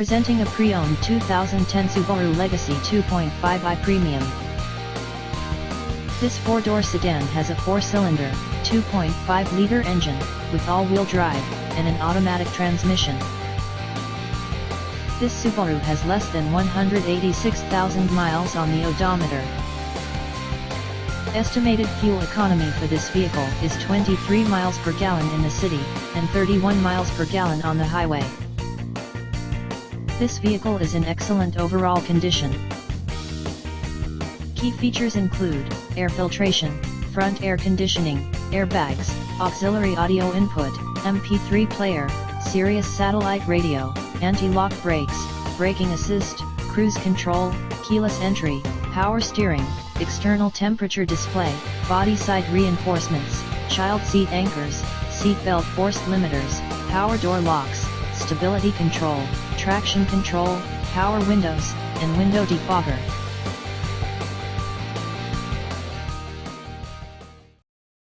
Presenting a pre-owned 2010 Subaru Legacy 2.5i Premium. This four-door sedan has a four-cylinder, 2.5-liter engine, with all-wheel drive, and an automatic transmission. This Subaru has less than 186,000 miles on the odometer. Estimated fuel economy for this vehicle is 23 miles per gallon in the city, and 31 miles per gallon on the highway. This vehicle is in excellent overall condition. Key features include air filtration, front air conditioning, airbags, auxiliary audio input, MP3 player, Sirius satellite radio, anti-lock brakes, braking assist, cruise control, keyless entry, power steering, external temperature display, body side reinforcements, child seat anchors, seat belt force limiters, power door locks, stability control, traction control, power windows, and window defogger.